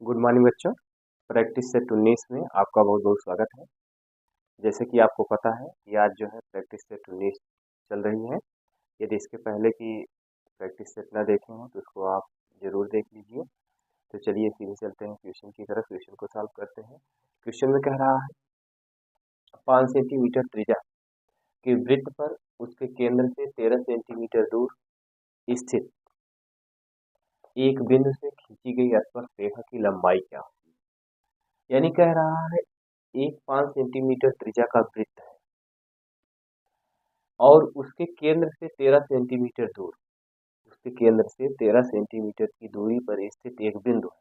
Good morning बच्चों। Practice set 19 में आपका बहुत बहुत स्वागत है। जैसे कि आपको पता है कि आज जो है प्रैक्टिस सेट 19 चल रही है। यदि इसके पहले की प्रैक्टिस सेट ना देखे हैं तो उसको आप जरूर देख लीजिए। तो चलिए सीधे चलते हैं क्वेश्चन की तरफ। क्वेश्चन को सॉल्व करते हैं। क्वेश्चन में कह रहा है 5 सेंटीमीटर त्रिज्या के वृत्त पर उसके केंद्र से 13 सेंटीमीटर दूर स्थित एक बिंदु से खींची गई स्पर्श रेखा की लंबाई क्या होगी। यानी कह रहा है एक 5 सेंटीमीटर त्रिज्या का वृत्त है और उसके केंद्र से 13 सेंटीमीटर दूर, उसके केंद्र से 13 सेंटीमीटर की दूरी पर स्थित एक बिंदु है।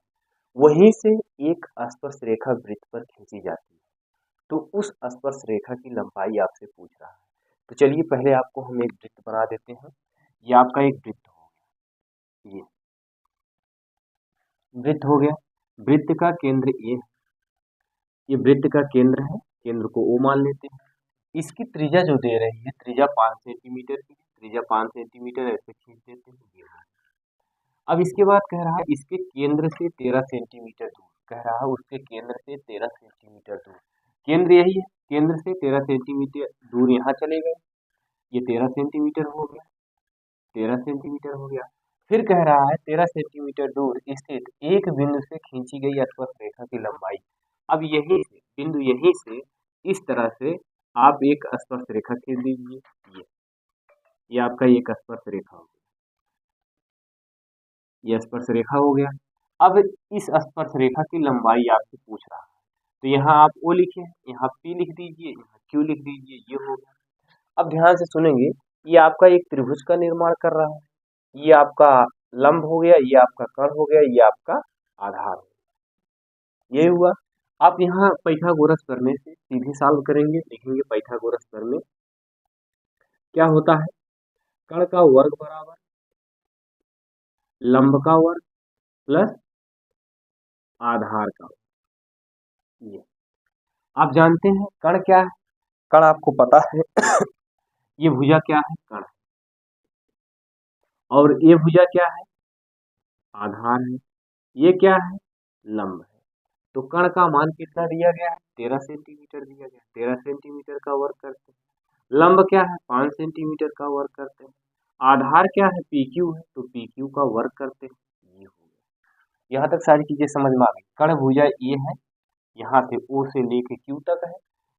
वहीं से एक स्पर्श रेखा वृत्त पर खींची जाती है। तो उस स्पर्श रेखा की लंबाई आपसे पूछ रहा है। तो चलिए पहले आपको हम एक वृत्त बना देते हैं। ये आपका एक वृत्त हो गया, ये वृत्त हो गया। वृत्त का केंद्र ये वृत्त का केंद्र है। केंद्र को O मान लेते हैं। इसकी त्रिज्या जो दे रही है, त्रिज्या 5 सेंटीमीटर की, त्रिज्या 5 सेंटीमीटर ऐसे खींच देते हैं ये। अब इसके बाद कह रहा है इसके केंद्र से 13 सेंटीमीटर दूर, कह रहा है उसके केंद्र से 13 सेंटीमीटर दूर। केंद्र यही है, केंद्र से 13 सेंटीमीटर दूर यहाँ चले गए, ये 13 सेंटीमीटर हो गया, 13 सेंटीमीटर हो गया। फिर कह रहा है 13 सेंटीमीटर दूर स्थित एक बिंदु से खींची गई स्पर्श रेखा की लंबाई। अब यही से बिंदु, यही से इस तरह से आप एक स्पर्श रेखा खींच दीजिए। ये आपका एक स्पर्श रेखा हो गया, ये स्पर्श रेखा हो गया। अब इस स्पर्श रेखा की लंबाई आपसे पूछ रहा है। तो यहाँ आप O लिखे, यहाँ P लिख दीजिए, यहाँ Q लिख दीजिए, ये हो गया। अब ध्यान से सुनेंगे, ये आपका एक त्रिभुज का निर्माण कर रहा है। ये आपका लंब हो गया, ये आपका कर्ण हो गया, ये आपका आधार हो गया। ये हुआ। आप यहाँ पाइथागोरस प्रमेय से सीधे सॉल्व करेंगे। लिखेंगे पाइथागोरस प्रमेय क्या होता है, कर्ण का वर्ग बराबर लंब का वर्ग प्लस आधार का वर्ग। ये आप जानते हैं कर्ण क्या है, कर्ण आपको पता है ये भुजा क्या है, कर्ण, और ये भुजा क्या है, आधार है। ये क्या है, लंब है। तो कर्ण का मान कितना दिया गया है, 13 सेंटीमीटर दिया गया। 13 सेंटीमीटर का वर्ग करते हैं। लंब क्या है, 5 सेंटीमीटर का वर्ग करते हैं। आधार क्या है, PQ है, तो PQ का वर्ग करते हैं। ये हो गया। यहाँ तक सारी चीजें समझ में आ गई। कर्ण भुजा ये है, यहाँ से O से लेके Q तक है,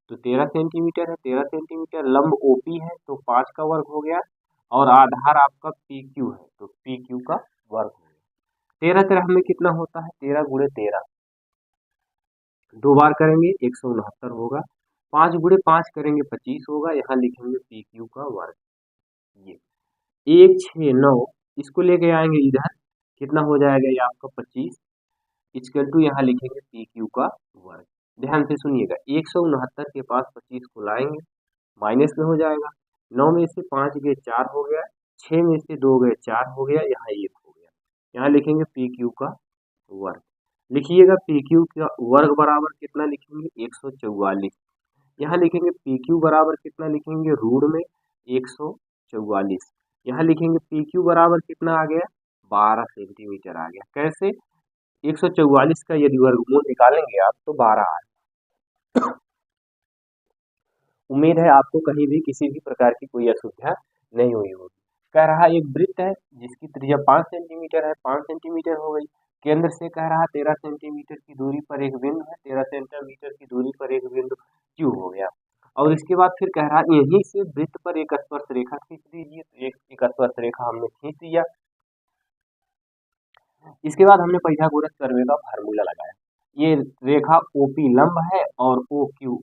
तो 13 सेंटीमीटर है। 13 सेंटीमीटर लंब OP है, तो 5 का वर्ग हो गया, और आधार आपका PQ है, तो PQ का वर्ग हो गया। 13 13 में कितना होता है, 13 गुणे 13, दो बार करेंगे 169 होगा। 5 गुणे 5 करेंगे 25 होगा। यहाँ लिखेंगे PQ का वर्ग। ये 169, इसको लेके आएंगे इधर, कितना हो जाएगा ये आपका 25 इक्वल टू, यहाँ लिखेंगे PQ का वर्ग। ध्यान से सुनिएगा, 169 के पास 25 को लाएंगे, माइनस में हो जाएगा। 9 में से 5 गए 4 हो गया, 6 में से 2 गए 4 हो गया, यहाँ 1 हो गया। यहाँ लिखेंगे PQ का वर्ग। लिखिएगा PQ का वर्ग बराबर कितना लिखेंगे, 144। यहाँ लिखेंगे PQ बराबर कितना लिखेंगे, रूट में 144। यहाँ लिखेंगे PQ बराबर कितना आ गया, 12 सेंटीमीटर आ गया। कैसे, 144 का यदि वर्गमूल निकालेंगे आप तो 12 आएगा। उम्मीद है आपको कहीं भी किसी भी प्रकार की कोई असुविधा नहीं हुई होगी। कह रहा एक वृत्त है जिसकी त्रिज्या 5 सेंटीमीटर है, 5 सेंटीमीटर हो गई। केंद्र से कह रहा 13 सेंटीमीटर की दूरी पर एक बिंदु है, 13 सेंटीमीटर की दूरी पर एक बिंदु Q हो गया। और इसके बाद फिर कह रहा यहीं से वृत्त पर एक स्पर्श रेखा खींच दीजिए। तो एक स्पर्श रेखा हमने खींच दिया। इसके बाद हमने पाइथागोरस प्रमेय का फार्मूला लगाया। ये रेखा OP लंब है और OQ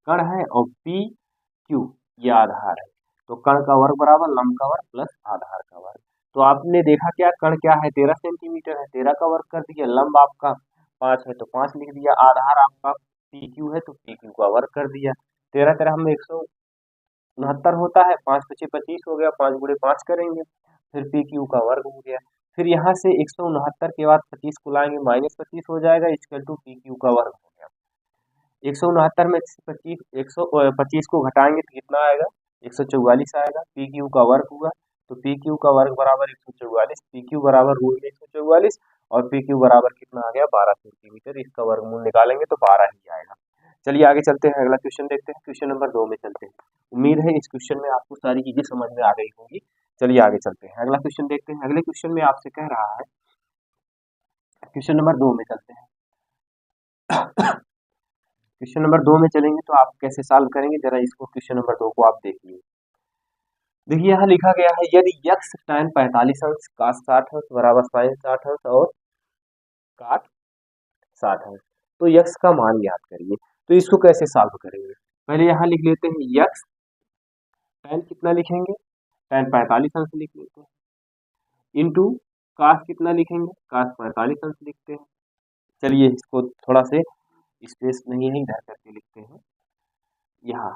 कर्ण है, और PQ ये आधार है। तो कर्ण का वर्ग बराबर लंब का वर्ग प्लस आधार का वर्ग। तो आपने देखा क्या, कर्ण क्या है, 13 सेंटीमीटर है, 13 का वर्ग कर दिया। लंब आपका 5 है तो 5 लिख दिया। आधार आपका PQ है तो PQ का वर्ग कर दिया। 13 13 में 169 होता है, 5 पचे 25 हो गया, 5 गुणे 5 करेंगे, फिर PQ का वर्ग हो गया। फिर यहाँ से 169 के बाद 25 को लाएंगे, माइनस 25 हो जाएगा, इक्वल टू PQ का वर्ग हो गया। 169 में से 125 को घटाएंगे तो कितना आएगा, 144 आएगा। PQ का वर्ग हुआ, तो PQ का वर्ग बराबर 144, PQ बराबर रूट में 144, और पी क्यू बराबर कितना आ गया 12 सेंटीमीटर। इसका वर्गमूल निकालेंगे तो 12 ही आएगा। चलिए आगे चलते हैं, अगला क्वेश्चन देखते हैं। क्वेश्चन नंबर 2 में चलते हैं। उम्मीद है इस क्वेश्चन में आपको सारी चीजें समझ में आ गई होंगी। चलिए आगे चलते हैं, अगला क्वेश्चन देखते हैं। अगले क्वेश्चन में आपसे कह रहा है, क्वेश्चन नंबर 2 में चलते हैं। क्वेश्चन नंबर 2 में चलेंगे तो आप कैसे सॉल्व करेंगे, जरा इसको क्वेश्चन नंबर 2 को आप देखिए। देखिए यहाँ लिखा गया है, यदि यक्स tan 45 अंश cos 60 अंश बराबर sin 60 अंश और cot 60 अंश, तो यक्स का मान ज्ञात करिए। तो इसको कैसे सॉल्व करेंगे, पहले यहाँ लिख लेते हैं यक्स tan कितना लिखेंगे, tan 45 अंश लिख लेते हैं, इंटू cos कितना लिखेंगे, cos 45 अंश लिखते हैं। चलिए इसको थोड़ा से स्पेस नहीं है इधर करके लिखते हैं। यहाँ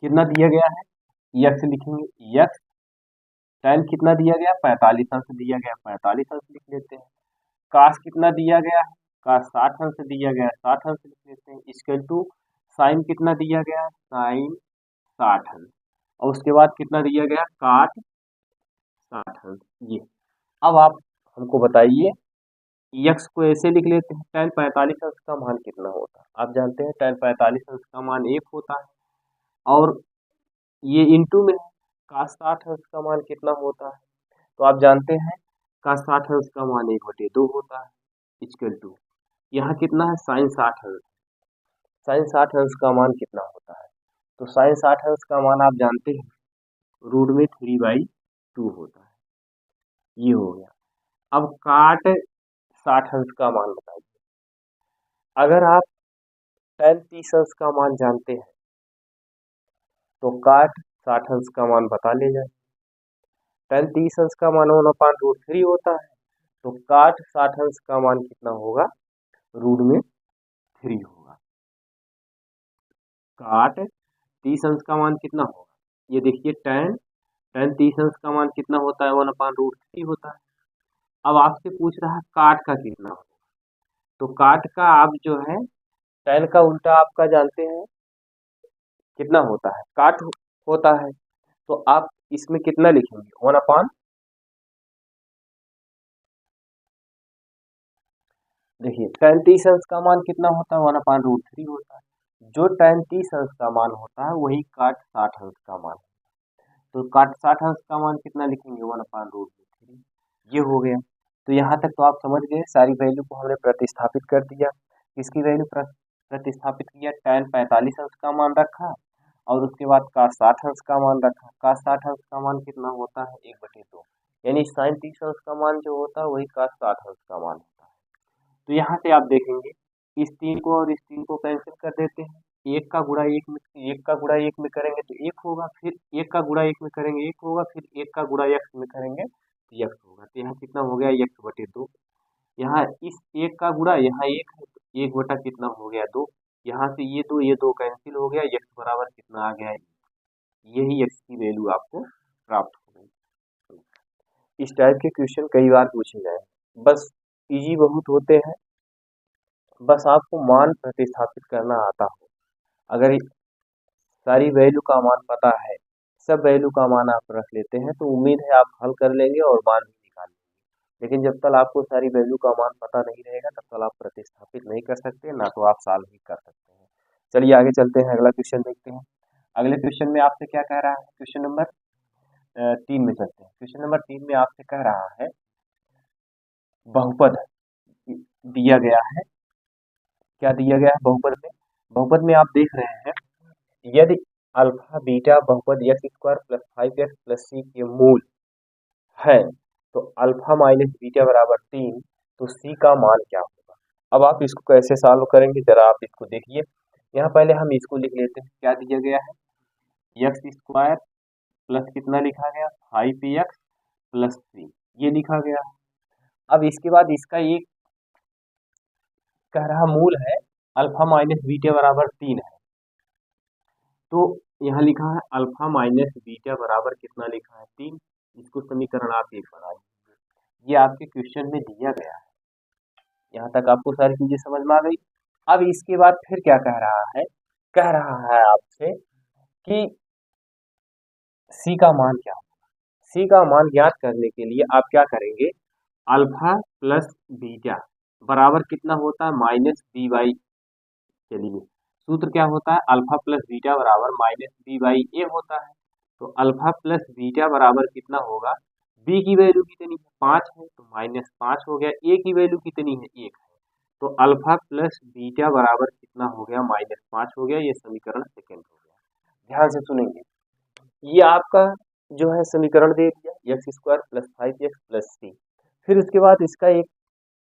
कितना दिया गया है, यक्स लिखेंगे, यक्स tan कितना दिया गया 45 अंश दिया गया, 45 अंश लिख लेते हैं। cos कितना दिया गया है, cos 60 अंश दिया गया, 60 अंश लिख लेते हैं। इक्वल टू sin कितना दिया गया, sin 60 अंश, और उसके बाद कितना दिया गया cot 60 अंश। ये अब आप हमको बताइए, यक्स को ऐसे लिख लेते हैं, tan 45 अंश का मान कितना होता है। आप जानते हैं tan 45 अंश का मान 1 होता है, और ये इंटू में cos 60 अंश का मान कितना होता है, तो आप जानते हैं cos 60 अंश का मान 1/2 होता है। इक्वल टू यहाँ कितना है sin 60 अंश, sin 60 अंश का मान कितना होता है, तो sin 60 अंश का मान आप जानते हैं रूट में 3/2 होता है। ये हो गया। अब काट 60 अंश का मान बताइए। अगर आप tan 30 अंश का मान जानते हैं तो काट 60 अंश का मान बता ले जाए। tan 30 अंश का मान 1/√3 होता है, तो काट 60 अंश का मान कितना होगा, रूट में 3 होगा। काट 30 अंश का मान कितना होगा, ये देखिए tan 30 अंश का मान कितना होता है 1/√3 होता है। अब आपसे पूछ रहा है काट का कितना होगा, तो काट का आप जो है tan का उल्टा आपका जानते हैं कितना होता है, काट होता है, तो आप इसमें कितना लिखेंगे 1/, देखिए tan 30 अंश का मान कितना होता है 1/√3 होता है। जो tan 30 अंश का मान होता है वही काट 60 अंश का मान, तो काट 60 अंश का मान कितना लिखेंगे 1/√3। ये हो गया। तो यहाँ तक तो आप समझ गए, सारी वैल्यू को हमने प्रतिस्थापित कर दिया। किसकी वैल्यू प्रतिस्थापित किया, tan 45 अंश का मान रखा, और उसके बाद cos 60 अंश का मान रखा। cos 60 अंश का मान कितना होता है 1/2, यानी sin 30 अंश का मान जो होता है वही cos 60 अंश का मान होता है। तो यहाँ से आप देखेंगे इस 3 को और इस 3 को कैंसिल कर देते हैं, एक का गुणा एक में करेंगे तो 1 होगा, फिर एक का गुणा एक में करेंगे 1 होगा, फिर एक का गुणा x में करेंगे तो x होगा। तो यहाँ कितना हो गया x/2, यहाँ इस एक का गुणा यहाँ 1 है तो 1 बटा कितना हो गया 2, यहाँ से ये दो कैंसिल हो गया, x बराबर कितना आ गया, यही x की वैल्यू आपको प्राप्त हो गई। इस टाइप के क्वेश्चन कई बार पूछे गए, बस इजी बहुत होते हैं, बस आपको मान प्रतिस्थापित करना आता हो। अगर सारी वैल्यू का मान पता है, सब वैल्यू का मान आप रख लेते हैं, तो उम्मीद है आप हल कर लेंगे और मान भी निकाल लेंगे। लेकिन जब तक आपको सारी वैल्यू का मान पता नहीं रहेगा तब तक आप प्रतिस्थापित नहीं कर सकते, ना तो आप सॉल्व ही कर सकते हैं। चलिए आगे चलते हैं, अगला क्वेश्चन देखते हैं। अगले क्वेश्चन में आपसे क्या कह रहा है, क्वेश्चन नंबर 3 में चलते हैं। क्वेश्चन नंबर 3 में आपसे कह रहा है बहुपद दिया गया है, क्या दिया गया है बहुपद में, बहुपद में आप देख रहे हैं, यदि अल्फा बीटा बहुपद x² + 5x + c के मूल है तो अल्फा माइनस बीटा बराबर 3, तो c का मान क्या होगा। अब आप इसको कैसे सॉल्व करेंगे, जरा आप इसको देखिए। यहाँ पहले हम इसको लिख लेते हैं, क्या दिया गया है, x² प्लस कितना लिखा गया 5x + 3, ये लिखा गया है। अब इसके बाद इसका एक कह रहा मूल है अल्फा माइनस बीटा बराबर 3 है, तो यहाँ लिखा है अल्फा माइनस बीटा बराबर कितना लिखा है 3, इसको समीकरण आप एक बना लीजिए। ये आपके क्वेश्चन में दिया गया है, यहाँ तक आपको सारी चीजें समझ में आ गई। अब इसके बाद फिर क्या कह रहा है आपसे कि सी का मान क्या होगा। सी का मान ज्ञात करने के लिए आप क्या करेंगे, अल्फा प्लस बीटा बराबर कितना होता है, माइनस बी बाई, चलिए सूत्र क्या होता है, अल्फा प्लस बीटा बराबर माइनस बी बाई ए होता है। तो अल्फा प्लस बीटा बराबर कितना होगा, बी की वैल्यू कितनी है 5 है तो माइनस 5 हो गया, ए की वैल्यू कितनी है 1 है, तो अल्फा प्लस बीटा बराबर कितना हो गया, माइनस 5 हो गया। ये समीकरण सेकेंड हो गया। ध्यान से सुनेंगे, ये आपका जो है समीकरण दे दिया x square plus 5x plus c, फिर उसके बाद इसका एक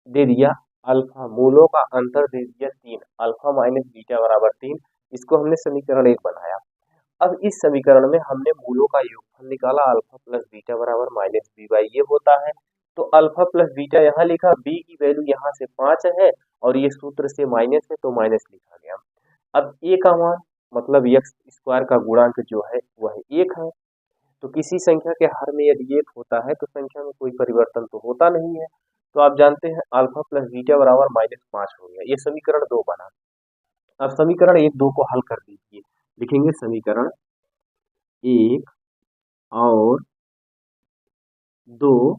दे दिया अल्फा, मूलों का अंतर दे दिया 3, अल्फा माइनस बीटा बराबर 3, इसको हमने समीकरण 1 बनाया। अब इस समीकरण में हमने मूलों का योगफल निकाला, अल्फा प्लस बीटा बराबर माइनस बी बाई ये होता है। तो अल्फा प्लस बीटा यहाँ लिखा, बी की वैल्यू यहाँ से 5 है और ये सूत्र से माइनस है तो माइनस लिखा गया। अब ए का मान मतलब एक्स स्क्वायर का गुणांक जो है वह 1 है, तो किसी संख्या के हर में यदि 1 होता है तो संख्या में कोई परिवर्तन तो होता नहीं है। तो आप जानते हैं अल्फा प्लस बीटा बराबर माइनस 5 हो गया, ये समीकरण 2 बना। अब समीकरण 1 2 को हल कर दीजिए, लिखेंगे समीकरण 1 और 2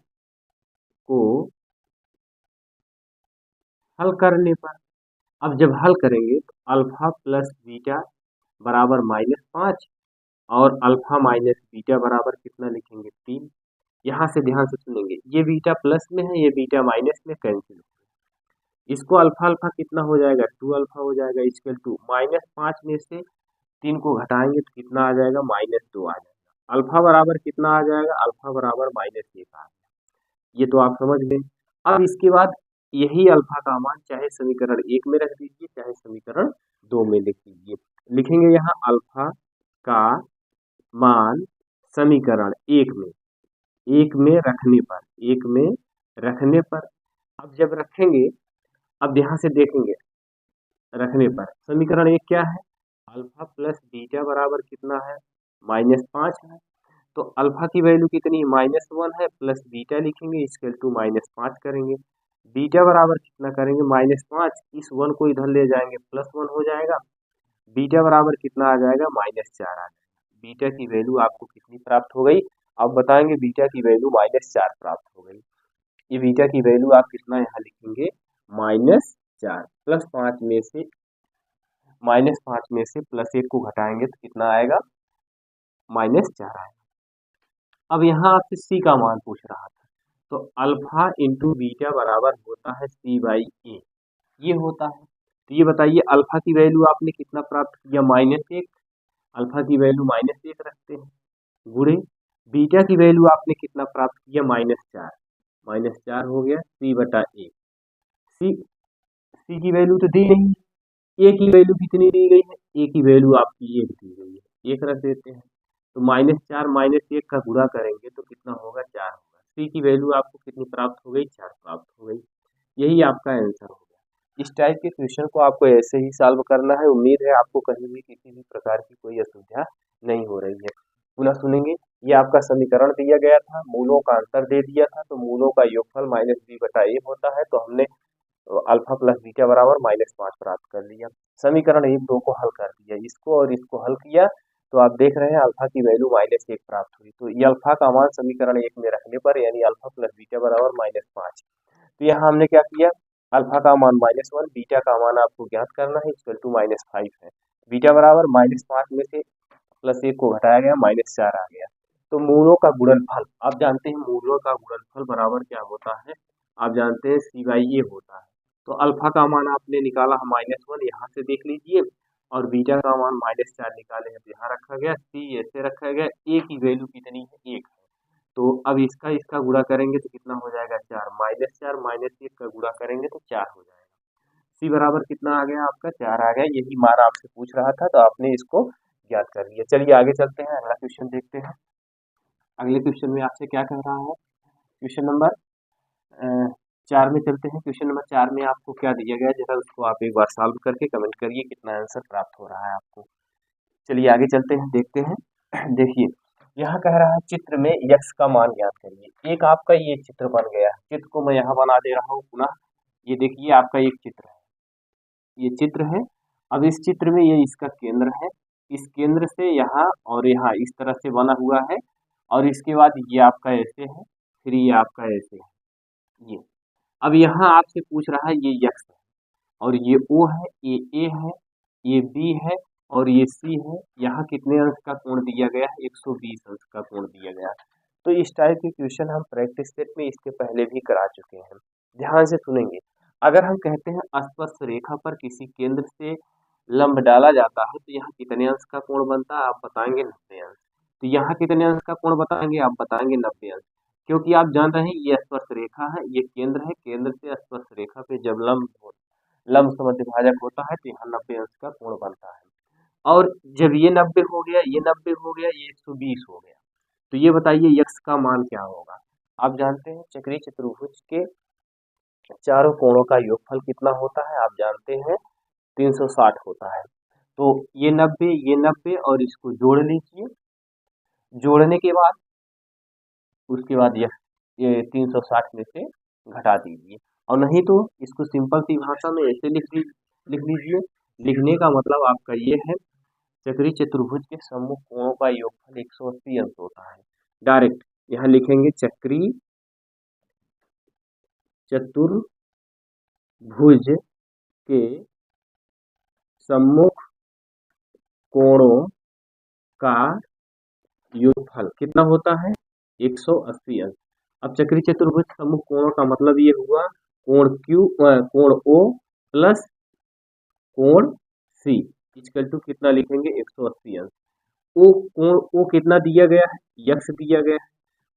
को हल करने पर, अब जब हल करेंगे तो अल्फा प्लस बीटा बराबर माइनस 5 और अल्फा माइनस बीटा बराबर कितना लिखेंगे 3। यहाँ से ध्यान से सुनेंगे, ये बीटा प्लस में है, ये बीटा माइनस में, कैंसिल, इसको अल्फा अल्फा कितना हो जाएगा 2 अल्फा हो जाएगा, इक्वल टू माइनस 5 में से 3 को घटाएंगे तो कितना आ जाएगा, माइनस 2 आ जाएगा। अल्फा बराबर कितना आ जाएगा, अल्फा बराबर माइनस 1 आ जाएगा। ये तो आप समझ गए। अब इसके बाद यही अल्फा का मान चाहे समीकरण 1 में रख दीजिए चाहे समीकरण 2 में लिख दीजिए, लिखेंगे यहाँ अल्फा का मान समीकरण 1 में रखने पर, 1 में रखने पर, अब जब रखेंगे, अब यहाँ से देखेंगे रखने पर समीकरण 1 क्या है, अल्फा प्लस बीटा बराबर कितना है, माइनस 5 है, तो अल्फा की वैल्यू कितनी माइनस 1 है, प्लस बीटा लिखेंगे इक्वल टू माइनस 5 करेंगे, बीटा बराबर कितना करेंगे माइनस 5, इस 1 को इधर ले जाएंगे प्लस 1 हो जाएगा, बीटा बराबर कितना आ जाएगा माइनस 4 आ जाएगा। बीटा की वैल्यू आपको कितनी प्राप्त हो गई, आप बताएंगे बीटा की वैल्यू माइनस 4 प्राप्त हो गई। ये बीटा की वैल्यू आप कितना यहाँ लिखेंगे, माइनस 4, प्लस 5 में से माइनस 5 में से प्लस 1 को घटाएंगे तो कितना आएगा, माइनस 4 आएगा। अब यहाँ आपसे सी का मान पूछ रहा था, तो अल्फा इंटू बीटा बराबर होता है सी बाई ए, ये होता है। तो ये बताइए अल्फा की वैल्यू आपने कितना प्राप्त किया, माइनस 1, अल्फा की वैल्यू माइनस 1 रखते हैं, गुणे बीटा की वैल्यू आपने कितना प्राप्त किया, माइनस 4 हो गया सी बटा ए। सी की वैल्यू तो दी नहीं, ए की वैल्यू कितनी दी गई है, ए की वैल्यू आपकी 1 दी गई है, 1 रख देते हैं, तो माइनस 4 माइनस 1 का गुणा करेंगे तो कितना होगा 4 होगा। सी की वैल्यू आपको कितनी प्राप्त हो गई, 4 प्राप्त हो गई। यही आपका आंसर हो गया। इस टाइप के क्वेश्चन को आपको ऐसे ही सॉल्व करना है। उम्मीद है आपको कहीं भी किसी भी प्रकार की कोई असुविधा नहीं हो रही है। पुनः सुनेंगे, ये आपका समीकरण दिया गया था, मूलों का अंतर दे दिया था, तो मूलों का योगफल माइनस बी बटा ए होता है, तो हमने अल्फा प्लस बीटा बराबर माइनस 5 प्राप्त कर लिया। समीकरण 1 2 को हल कर दिया, इसको और इसको हल किया तो आप देख रहे हैं अल्फा की वैल्यू माइनस 1 प्राप्त हुई। तो ये अल्फा का मान समीकरण 1 में रखने पर यानी अल्फा प्लस बीटा बराबर माइनस 5, तो यहाँ हमने क्या किया, अल्फा का मान माइनस 1, बीटा का मान आपको ज्ञात करना है इक्वल टू माइनस 5 है, बीटा बराबर माइनस 5 में से प्लस 1 को घटाया गया माइनस 4 आ गया। तो मूलों का गुणनफल, आप जानते हैं मूलों का गुणनफल बराबर क्या होता है, आप जानते हैं सी बाई ए होता है। तो अल्फा का मान आपने निकाला है माइनस 1, यहाँ से देख लीजिए, और बीटा का मान माइनस 4 निकाले हैं तो यहाँ रखा गया, सी ऐसे रखा गया, ए की वैल्यू कितनी है 1 है, तो अब इसका इसका गुणा करेंगे तो कितना हो जाएगा 4, माइनस 4 माइनस 1 का गुणा करेंगे तो 4 हो जाएगा। सी बराबर कितना आ गया आपका 4 आ गया, यही मान आपसे पूछ रहा था तो आपने इसको ज्ञात कर लिया। चलिए आगे चलते हैं, अगला क्वेश्चन देखते हैं। अगले क्वेश्चन में आपसे क्या कह रहा है, क्वेश्चन नंबर 4 में चलते हैं। क्वेश्चन नंबर 4 में आपको क्या दिया गया, जरा उसको आप एक बार सॉल्व करके कमेंट करिए कितना आंसर प्राप्त हो रहा है आपको। चलिए आगे चलते हैं, देखते हैं। देखिए यहाँ कह रहा है चित्र में यक्स का मान ज्ञात करिए। एक आपका ये चित्र बन गया है, चित्र को मैं यहाँ बना दे रहा हूँ पुनः। ये देखिए आपका एक चित्र है, ये चित्र है। अब इस चित्र में ये इसका केंद्र है, इस केंद्र से यहाँ और यहाँ इस तरह से बना हुआ है, और इसके बाद ये आपका ऐसे है, फिर ये आपका ऐसे है। ये। अब यहाँ आपसे पूछ रहा है ये यक्स है और ये ओ है, ये ए है, ये बी है और ये सी है। यहाँ कितने अंश का कोण दिया गया है? 120 अंश का कोण दिया गया है। तो इस टाइप के क्वेश्चन हम प्रैक्टिस सेट में इसके पहले भी करा चुके हैं। ध्यान से सुनेंगे। अगर हम कहते हैं स्पर्श रेखा पर किसी केंद्र से लंब डाला जाता है तो यहाँ कितने अंश का कोण बनता है? आप बताएंगे 90 अंश। तो यहाँ कितने अंश का कोण बताएंगे? आप बताएंगे 90 अंश। क्योंकि आप जान रहे हैं ये स्पर्श रेखा है, ये केंद्र है, केंद्र से स्पर्श रेखा पे जब लंब समद्विभाजक होता है तो यहाँ 90 अंश का कोण बनता है। और जब ये 90 हो गया, ये 90 हो गया, ये 120 हो गया, तो ये बताइए यक्स का मान क्या होगा? आप जानते हैं चक्रीय चतुर्भुज के चारों कोणों का योगफल कितना होता है? आप जानते हैं 360 होता है। तो ये 90 और इसको जोड़ लीजिए। जोड़ने के बाद उसके बाद ये 360 में से घटा दीजिए। और नहीं तो इसको सिंपल सी भाषा में ऐसे लिख लीजिए। लिखने का मतलब आपका ये है चक्रीय चतुर्भुज के सम्मुख कोणों का योगफल 180 अंश होता है। डायरेक्ट यहाँ लिखेंगे चक्रीय चतुर्भुज के सम्मुख कोणों का योगफल कितना होता है? 180 अंश। अब चक्रीय चतुर्भुज सम्मुख कोणों का मतलब ये हुआ कोण ओ प्लस कोण सी इक्वल टू कितना लिखेंगे? 180 अंश। कोण ओ कितना दिया गया है? यक्स दिया गया है।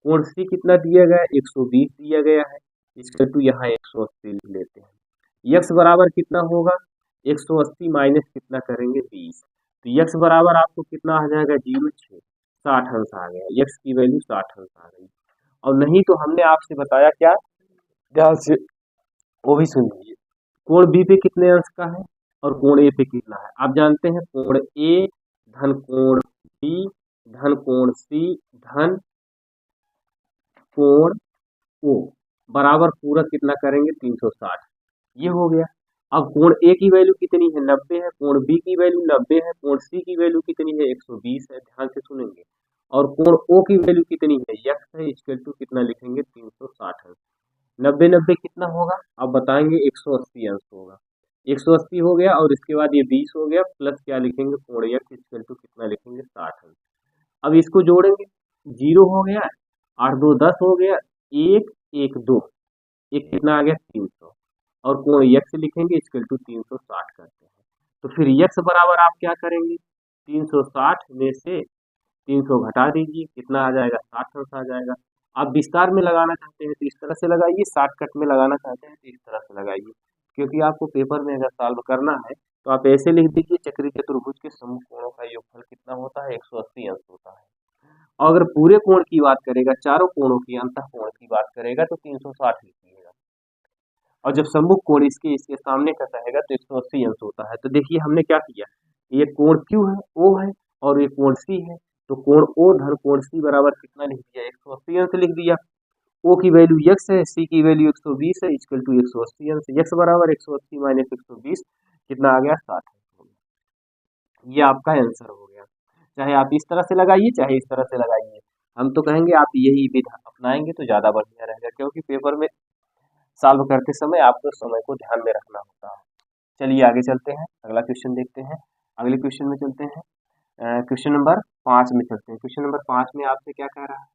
कोण सी कितना दिया गया है? 120 दिया गया है। इक्वल टू यहाँ 180 लिख लेते हैं। यक्स बराबर कितना होगा? 180 माइनस कितना करेंगे? 20। तो यक्स बराबर आपको कितना आ जाएगा? 0.6 60 अंश आ गया। यक्स की वैल्यू 60 अंश आ गई। और नहीं तो हमने आपसे बताया क्या? ध्यान से वो भी सुन लीजिए। कोण बी पे कितने अंश का है और कोण ए पे कितना है? आप जानते हैं कोण ए धन कोण बी धन कोण सी धन कोण ओ बराबर पूरा कितना करेंगे? 360। ये हो गया। अब कोण ए की वैल्यू कितनी है? 90 है। कोण बी की वैल्यू 90 है। कोण सी की वैल्यू कितनी है? 120 है। ध्यान से सुनेंगे। और कोण ओ की वैल्यू कितनी है? यक्स है। इक्वल टू कितना लिखेंगे? 360 अंश। 90 90 कितना होगा? आप बताएंगे 180 अंश होगा। 180 हो गया और इसके बाद ये 20 हो गया प्लस क्या लिखेंगे? कोण यक्स इक्वल टू कितना लिखेंगे? 60 अंश। अब इसको जोड़ेंगे। 0 हो गया, 8 2 10 हो गया, 1 1 2, एक कितना आ गया? 300। और कोण यक्स लिखेंगे इक्वल टू 360 करते हैं। तो फिर यक्स बराबर आप क्या करेंगे? 360 में से 300 घटा दीजिए, कितना आ जाएगा? 60 अंश आ जाएगा। आप विस्तार में लगाना चाहते हैं तो इस तरह से लगाइए, शॉर्टकट में लगाना चाहते हैं तो इस तरह से लगाइए। क्योंकि आपको पेपर में अगर सॉल्व करना है तो आप ऐसे लिख दीजिए चक्रीय चतुर्भुज के सम्मुख कोणों का योगफल कितना होता है? 180 अंश होता है। और अगर पूरे कोण की बात करेगा, चारों कोणों की अंतः कोण की बात करेगा तो 360 लिखिएगा। और जब सम्मुख कोण इसके इसके सामने का रहेगा तो 180 अंश होता है। तो देखिए हमने क्या किया, ये कोण क्यू है, ओ है और ये कोण सी है। तो कोण ओ धन कोण सी बराबर कितना लिख दिया? 180 अंश लिख दिया। ओ की वैल्यू यक्स है, सी की वैल्यू 120 है, इक्वल टू 180 अंश। यक्स बराबर 180 माइनस 120 कितना आ गया? 60 अंश। ये आपका आंसर हो गया। चाहे आप इस तरह से लगाइए चाहे इस तरह से लगाइए, हम तो कहेंगे आप यही विधि अपनाएंगे तो ज़्यादा बढ़िया रहेगा। क्योंकि पेपर में सॉल्व करते समय आपको समय को ध्यान में रखना होता है। चलिए आगे चलते हैं, अगला क्वेश्चन देखते हैं। अगले क्वेश्चन में चलते हैं। क्वेश्चन नंबर 5 में चलते हैं। क्वेश्चन नंबर 5 में आपसे क्या कह रहा है?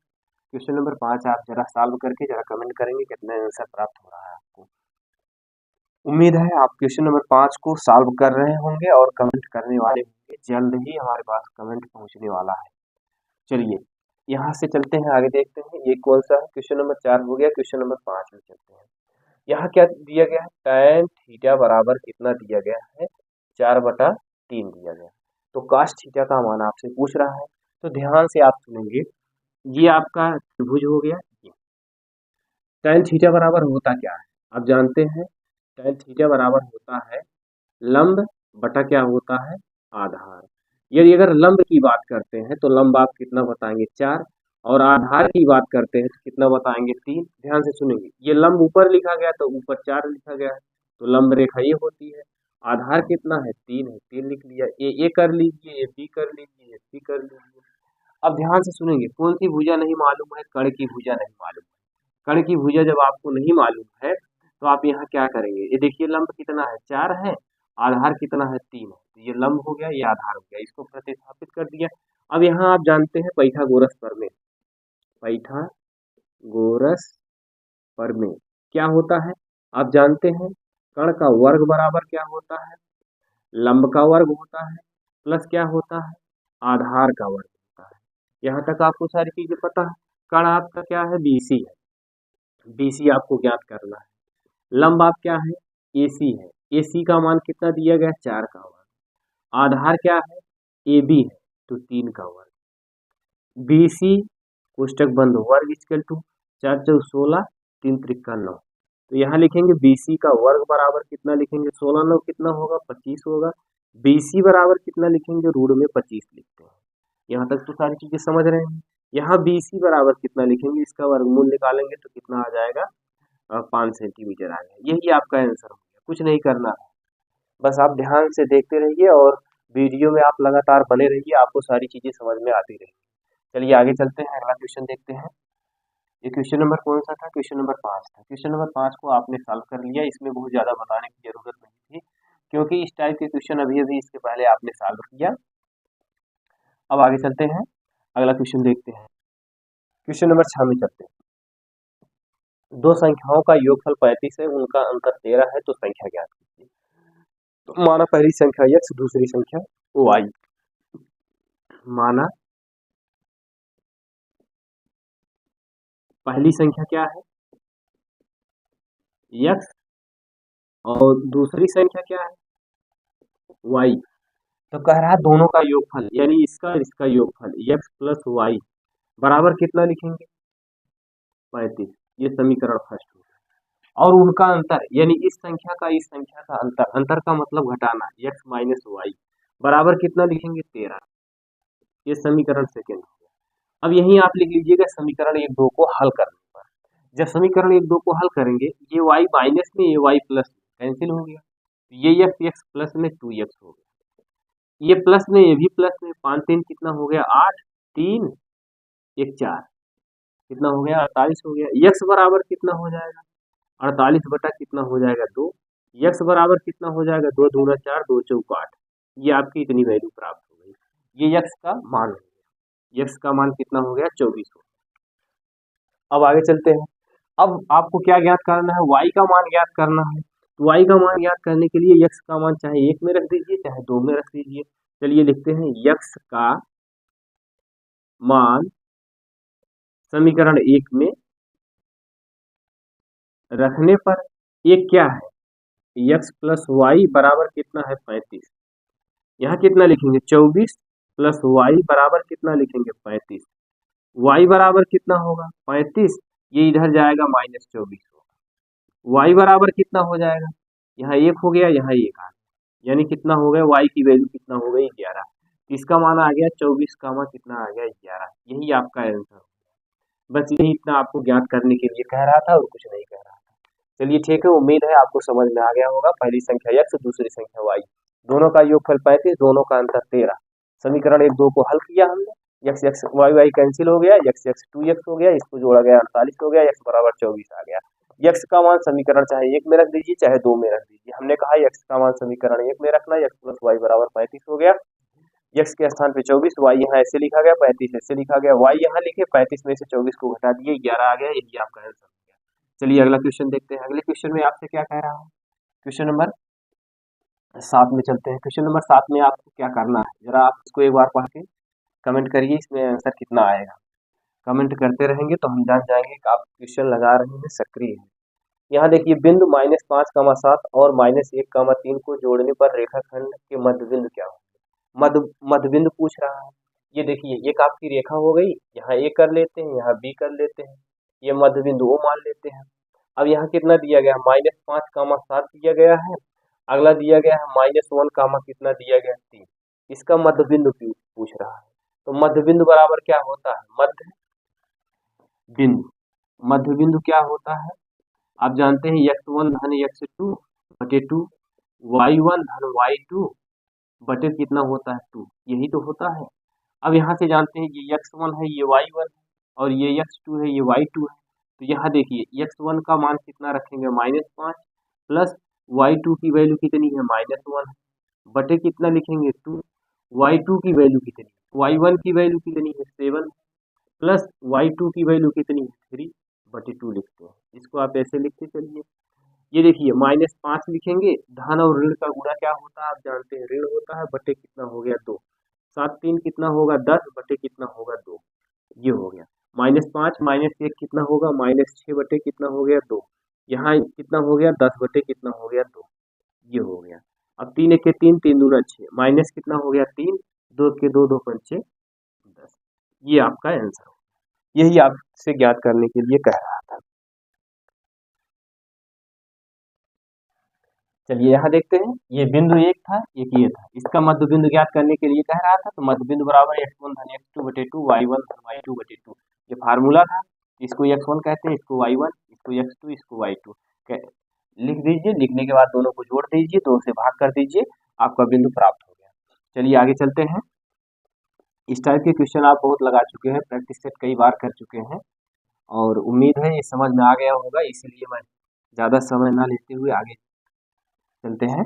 क्वेश्चन नंबर 5 आप जरा सॉल्व करके जरा कमेंट करेंगे कितना आंसर प्राप्त हो रहा है आपको। उम्मीद है आप क्वेश्चन नंबर 5 को सॉल्व कर रहे होंगे और कमेंट करने वाले होंगे। जल्द ही हमारे पास कमेंट पहुंचने वाला है। चलिए यहाँ से चलते हैं, आगे देखते हैं ये कौन सा है। क्वेश्चन नंबर 4 हो गया, क्वेश्चन नंबर 5 में चलते हैं। यहाँ क्या दिया गया है? tan थीटा बराबर कितना दिया गया है? 4/3 दिया गया है। तो cos थीटा का मान आपसे पूछ रहा है, तो ध्यान से आप सुनेंगे। ये आपका त्रिभुज हो गया। ये tan थीटा बराबर होता क्या है? आप जानते हैं tan थीटा बराबर होता है लंब बटा क्या होता है? आधार। यदि अगर लंब की बात करते हैं तो लंब आप कितना बताएंगे? 4। और आधार की बात करते हैं तो कितना बताएंगे? 3। ध्यान से सुनेंगे, ये लंब ऊपर लिखा गया तो ऊपर 4 लिखा गया है, तो लंब रेखा ये होती है। आधार कितना है? 3 है, 3 लिख लिया। ए कर लीजिए, ए बी कर लीजिए, ए सी कर लीजिए। अब ध्यान से सुनेंगे, कौन सी भुजा नहीं मालूम है? कर्ण की भुजा नहीं मालूम है। कण की भुजा जब आपको नहीं मालूम है तो आप यहाँ क्या करेंगे, ये देखिए लंब कितना है 4 है, आधार कितना है 3 है, तो ये लंब हो गया, ये आधार हो गया, इसको प्रतिस्थापित कर दिया। अब यहाँ आप जानते हैं पाइथागोरस प्रमेय, पाइथागोरस प्रमेय क्या होता है, आप जानते हैं कण का वर्ग बराबर क्या होता है, लंब का वर्ग होता है, प्लस क्या होता है, आधार का वर्ग होता है। यहाँ तक आपको सारी चीजें पता है। कण आपका क्या है, बीसी है, बीसी आपको ज्ञात करना है। लंब आप क्या है, एसी है, एसी का मान कितना दिया गया, 4 का वर्ग। आधार क्या है, एबी है, तो 3 का वर्ग। बीसी कोष्टक बंद वर्ग इक्वल टू 4 चौक 16, 3 त्रिका 9, तो यहाँ लिखेंगे बीसी का वर्ग बराबर कितना लिखेंगे, 16 9 कितना होगा, 25 होगा। बीसी बराबर कितना लिखेंगे, रूट में 25 लिखते हैं। यहाँ तक तो सारी चीजें समझ रहे हैं। यहाँ बीसी बराबर कितना लिखेंगे, इसका वर्गमूल निकालेंगे तो कितना आ जाएगा, 5 सेंटीमीटर आ गया। यही आपका आंसर हो गया, कुछ नहीं करना है, बस आप ध्यान से देखते रहिए और वीडियो में आप लगातार बने रहिए, आपको सारी चीजें समझ में आती रहेगी। चलिए आगे चलते हैं, अगला क्वेश्चन देखते हैं। ये क्वेश्चन नंबर कौन सा था, क्वेश्चन नंबर 5 था। क्वेश्चन नंबर 5 को आपने सॉल्व कर लिया, इसमें बहुत ज़्यादा बताने की जरूरत नहीं थी क्योंकि इस टाइप के क्वेश्चन अभी अभी इसके पहले आपने सॉल्व किया। अब आगे चलते हैं, अगला क्वेश्चन देखते हैं। क्वेश्चन नंबर 6 में चलते हैं। दो संख्याओं का योगफल 35 है, उनका अंतर 13 है, तो संख्या ज्ञात कीजिए। तो माना पहली संख्या x, दूसरी संख्या y। माना पहली संख्या क्या है, x, और दूसरी संख्या क्या है, y। तो कह रहा है दोनों का योगफल यानी इसका और इसका योगफल x प्लस वाई बराबर कितना लिखेंगे, 35। ये समीकरण फर्स्ट हो गया। और उनका अंतर यानी इस संख्या का इस संख्या का अंतर, अंतर का मतलब घटाना, x माइनस वाई बराबर कितना लिखेंगे, 13। ये समीकरण सेकेंड हो गया। अब यही आप लिख लीजिएगा समीकरण 1 2 को हल करने पर, जब समीकरण 1 2 को हल करेंगे, ये y माइनस में ये y प्लस में कैंसिल हो गया, ये x प्लस में 2x हो गया, ये प्लस में ये भी प्लस में, 5 3 कितना हो गया, 8, 3 1 4 कितना हो गया, 48 हो गया। x बराबर कितना हो जाएगा, 48 बटा कितना हो जाएगा, 2। x बराबर कितना हो जाएगा, 2 दूना 4, 2 चौक 8। ये आपकी इतनी वैल्यू प्राप्त हो गई। ये x का मान हो गया, x का मान कितना हो गया, 24 हो गया। अब आगे चलते हैं। अब आपको क्या ज्ञात करना है, y का मान ज्ञात करना है। तो y का मान ज्ञात करने के लिए x का मान चाहे 1 में रख दीजिए चाहे 2 में रख दीजिए। चलिए लिखते हैं x का मान समीकरण 1 में रखने पर एक क्या है, x प्लस वाई बराबर कितना है, 35। यहाँ कितना लिखेंगे, 24 प्लस वाई बराबर कितना लिखेंगे, 35। y बराबर कितना होगा, 35, ये इधर जाएगा माइनस 24 होगा। y बराबर कितना हो जाएगा, यहाँ 1 हो गया, यहाँ 1 आ गया, यानी कितना हो गया, y की वैल्यू कितना हो गई, 11। इसका मान आ गया 24 का मान कितना आ गया, 11। यही आपका आंसर हो गया। बस यही इतना आपको ज्ञात करने के लिए कह रहा था और कुछ नहीं कह रहा था। चलिए ठीक है, उम्मीद है आपको समझ में आ गया होगा। पहली संख्या x, दूसरी संख्या y, दोनों का योगफल 35, दोनों का अंतर 13। समीकरण 1 2 को हल किया हमने, x x y y cancel हो गया, x x 2x हो गया, इसको जोड़ा गया 48 हो गया, x बराबर 24 आ गया। x का मान समीकरण चाहे 1 में रख दीजिए चाहे 2 में रख दीजिए। हमने कहा x का मान समीकरण 1 में रखना, x प्लस y बराबर 35 हो गया, x के स्थान पे 24, y यहाँ ऐसे लिखा गया, 35 ऐसे लिखा गया, y यहाँ लिखे, 35 में से 24 को घटा दिए, 11 आ गया। यही आपका आंसर हो गया। चलिए अगला क्वेश्चन देखते हैं। अगले क्वेश्चन में आपसे क्या कह रहा हूँ, क्वेश्चन नंबर 7 में चलते हैं। क्वेश्चन नंबर 7 में आपको क्या करना है, जरा आप इसको एक बार पढ़ के कमेंट करिए, इसमें आंसर कितना आएगा। कमेंट करते रहेंगे तो हम जान जाएंगे कि आप क्वेश्चन लगा रहे हैं, सक्रिय हैं। यहाँ देखिए बिंदु -5, 7 और -1, 3 को जोड़ने पर रेखाखंड के मध्य बिंदु क्या हो, मध्य बिंदु पूछ रहा है। ये देखिए एक आपकी रेखा हो गई, यहाँ ए कर लेते हैं, यहाँ बी कर लेते हैं, ये मध्य बिंदु ओ मान लेते हैं। अब यहाँ कितना दिया गया, -5, 7 दिया गया है, अगला दिया गया है -1, कितना दिया गया, 3। इसका मध्य बिंदु पूछ रहा है। तो मध्य बिंदु बराबर क्या होता है, मध्य बिंदु। मध्य बिंदु क्या होता है, आप जानते हैं x1 धन x2 बटे 2, y1 धन y2 बटे कितना होता है, 2। यही तो होता है। अब यहाँ से जानते हैं ये x1 है, ये y1 है, और ये x2 है, ये y2 है। तो यहाँ देखिए x1 का मान कितना रखेंगे -5 प्लस y2 की वैल्यू कितनी है -1 बटे कितना लिखेंगे 2, y2 की वैल्यू कितनी, y1 की वैल्यू कितनी है 7 प्लस y2 की वैल्यू कितनी है 3 बटे 2 लिखते हैं। इसको आप ऐसे लिखते चलिए। ये देखिए -5 लिखेंगे, धन और ऋण का गुणा क्या होता है आप जानते हैं, ऋण होता है, बटे कितना हो गया 2, 7 3 कितना होगा 10 बटे कितना होगा 2, ये हो गया। -5 -1 कितना होगा -6 बटे कितना हो गया 2, यहाँ कितना हो गया 10 बटे कितना हो गया 2, ये हो गया। अब 3 1 3 3 दूना 6 माइनस कितना हो गया 3 2 के 2 2 पंचे 10, ये आपका आंसर हो। यही आपसे ज्ञात करने के लिए कह रहा था। चलिए यहाँ देखते हैं, ये बिंदु एक था, एक ये था, इसका मध्य बिंदु ज्ञात करने के लिए कह रहा था। तो मध्य बिंदु बराबर x1 धन x2 बटे 2 y1 धन y2 बटे 2, ये फार्मूला था। इसको x1 कहते हैं, इसको y1, इसको x2, इसको y2 लिख दीजिए। लिखने के बाद दोनों को जोड़ दीजिए, 2 से भाग कर दीजिए, आपका बिंदु प्राप्त हो गया। चलिए आगे चलते हैं। इस टाइप के क्वेश्चन आप बहुत लगा चुके हैं, प्रैक्टिस सेट कई बार कर चुके हैं और उम्मीद है ये समझ में आ गया होगा, इसीलिए मैं ज़्यादा समय ना लेते हुए आगे चलते हैं।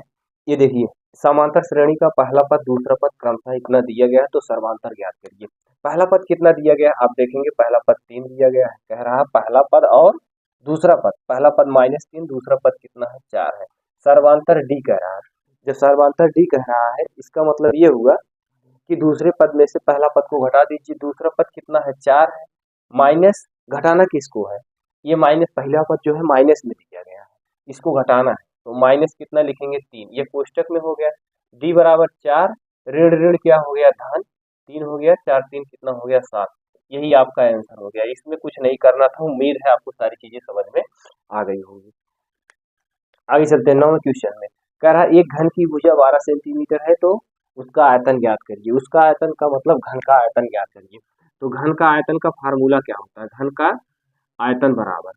ये देखिए, समांतर श्रेणी का पहला पद दूसरा पद क्रमशः इतना दिया गया है, तो सर्वांतर ज्ञात करिए। पहला पद कितना दिया गया है आप देखेंगे, पहला पद 3 दिया गया है, कह रहा है पहला पद और दूसरा पद, पहला पद -3 दूसरा पद कितना है 4 है। सर्वांतर डी कह रहा है, जब सर्वांतर डी कह रहा है इसका मतलब ये हुआ कि दूसरे पद में से पहला पद को घटा दीजिए, दूसरा पद कितना है 4 है, माइनस घटाना किसको है, ये माइनस पहला पद जो है माइनस में दिया गया है, इसको घटाना है, तो माइनस कितना लिखेंगे 3, ये कोष्टक में हो गया। डी बराबर 4, ऋण ऋण क्या हो गया धन 3 हो गया, 4 3 कितना हो गया 7, यही आपका आंसर हो गया। इसमें कुछ नहीं करना था, उम्मीद है आपको सारी चीजें समझ में आ गई होंगी। आगे चलते हैं 9वें क्वेश्चन में, कह रहा है एक घन की भुजा 12 सेंटीमीटर है, तो उसका आयतन ज्ञात करिए। उसका आयतन का मतलब घन का आयतन ज्ञात करिए। तो घन का आयतन का फार्मूला क्या होता है, घन का आयतन बराबर,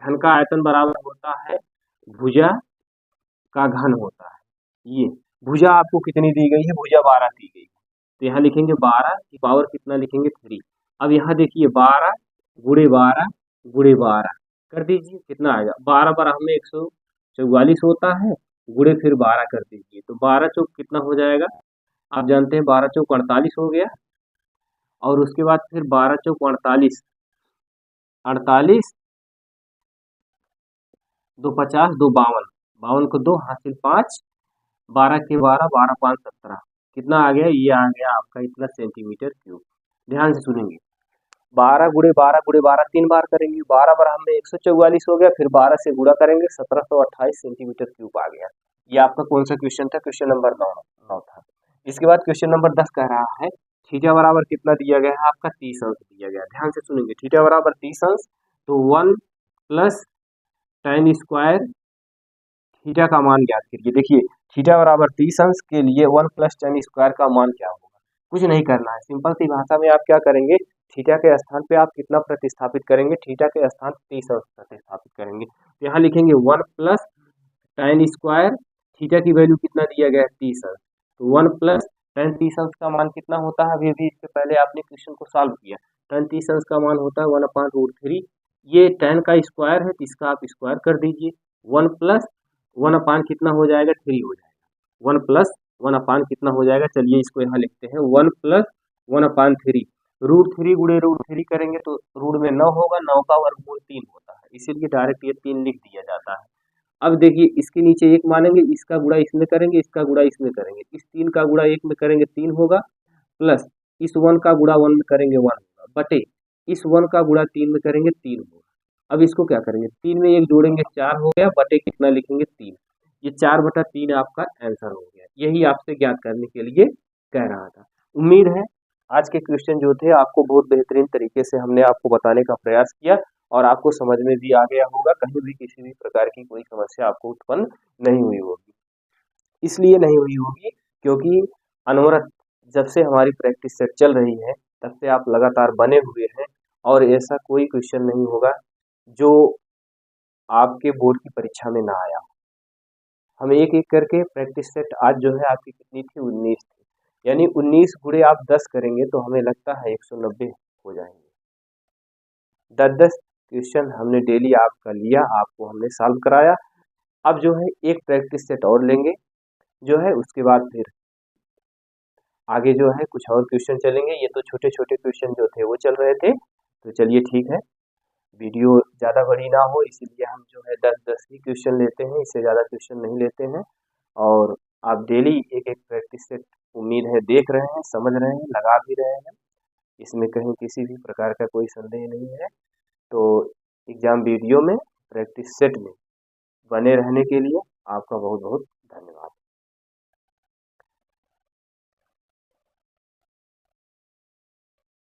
घन का आयतन बराबर होता है भुजा का घन होता है। ये भुजा आपको कितनी दी गई है, भुजा 12 दी गई है, तो यहाँ लिखेंगे 12 की पावर कितना लिखेंगे 3। अब यहाँ देखिए 12 गुणे 12 गुणे 12 कर दीजिए, कितना आएगा 12 बारह में 144 होता है, गुणे फिर 12 कर दीजिए, तो 12 चौक कितना हो जाएगा, आप जानते हैं 12 चौक 48 हो गया, और उसके बाद फिर 12 चौक 48, 48 2 50 2 52, 52 को 2 हासिल 5, 12 के 12 12 5 17, कितना आ गया, ये आ गया आपका इतना सेंटीमीटर क्यूब। ध्यान से सुनेंगे, 12 गुणे 12 3 बार करेंगे, 12 बार हमें 144 हो गया, फिर 12 से गुणा करेंगे 1728 सेंटीमीटर क्यूब आ गया। ये आपका कौन सा क्वेश्चन था, क्वेश्चन नंबर 9 था। इसके बाद क्वेश्चन नंबर 10 कह रहा है थीटा बराबर कितना दिया गया है आपका 30 अंश दिया गया। ध्यान से सुनेंगे, थीटा बराबर 30 अंश, तो 1 प्लस tan स्क्वायर थीटा का मान ज्ञात करिए। देखिए थीटा बराबर 30 अंश के लिए 1 प्लस tan स्क्वायर का मान क्या होगा, कुछ नहीं करना है, सिंपल सी भाषा में आप क्या करेंगे, थीटा के स्थान पे आप कितना प्रतिस्थापित करेंगे, थीटा के स्थान 30 अंश प्रतिस्थापित करेंगे, तो यहाँ लिखेंगे 1 प्लस tan स्क्वायर, थीटा की वैल्यू कितना दिया गया है 30 अंश, तो 1 प्लस tan 30 अंश का मान कितना होता है, अभी इससे पहले आपने क्वेश्चन को सॉल्व किया, tan 30 अंश का मान होता है 1/√3, ये tan का स्क्वायर है, तो इसका आप स्क्वायर कर दीजिए, 1 प्लस 1 अपान कितना हो जाएगा 3 हो जाएगा, 1 प्लस 1 अपान कितना हो जाएगा, चलिए इसको यहाँ लिखते हैं 1 प्लस 1/3, √3 गुणे √3 करेंगे तो रूट में 9 होगा, 9 का वर्गमूल 3 होता है, इसीलिए डायरेक्ट ये 3 लिख दिया जाता है। अब देखिए इसके नीचे 1 मानेंगे, इसका गुणा इसमें करेंगे, इसका गुणा इसमें करेंगे, इस 3 का गुणा 1 में करेंगे 3 होगा, प्लस इस 1 का गुणा 1 में करेंगे 1 होगा, बटे इस 1 का गुणा 3 में करेंगे 3 होगा। अब इसको क्या करेंगे, 3 में 1 जोड़ेंगे 4 हो गया, बटे कितना लिखेंगे 3, ये 4/3 आपका आंसर हो गया। यही आपसे ज्ञात करने के लिए कह रहा था। उम्मीद है आज के क्वेश्चन जो थे आपको बहुत बेहतरीन तरीके से हमने आपको बताने का प्रयास किया और आपको समझ में भी आ गया होगा, कहीं भी किसी भी प्रकार की कोई समस्या आपको उत्पन्न नहीं हुई होगी। इसलिए नहीं हुई होगी क्योंकि अनवरत जब से हमारी प्रैक्टिस सेट चल रही है तब से आप लगातार बने हुए हैं और ऐसा कोई क्वेश्चन नहीं होगा जो आपके बोर्ड की परीक्षा में ना आया। हम एक एक करके प्रैक्टिस सेट, आज जो है आपकी कितनी थी 19 थी, यानी 19 गुणे आप 10 करेंगे तो हमें लगता है 190 हो जाएंगे। 10 10 क्वेश्चन हमने डेली आपका लिया, आपको हमने सॉल्व कराया। अब जो है एक प्रैक्टिस सेट और लेंगे जो है, उसके बाद फिर आगे जो है कुछ और क्वेश्चन चलेंगे। ये तो छोटे छोटे क्वेश्चन जो थे वो चल रहे थे, तो चलिए ठीक है, वीडियो ज़्यादा बड़ी ना हो इसीलिए हम जो है 10-10 ही क्वेश्चन लेते हैं, इससे ज़्यादा क्वेश्चन नहीं लेते हैं। और आप डेली एक एक प्रैक्टिस सेट उम्मीद है देख रहे हैं, समझ रहे हैं, लगा भी रहे हैं, इसमें कहीं किसी भी प्रकार का कोई संदेह नहीं है। तो एग्ज़ाम वीडियो में प्रैक्टिस सेट में बने रहने के लिए आपका बहुत बहुत धन्यवाद।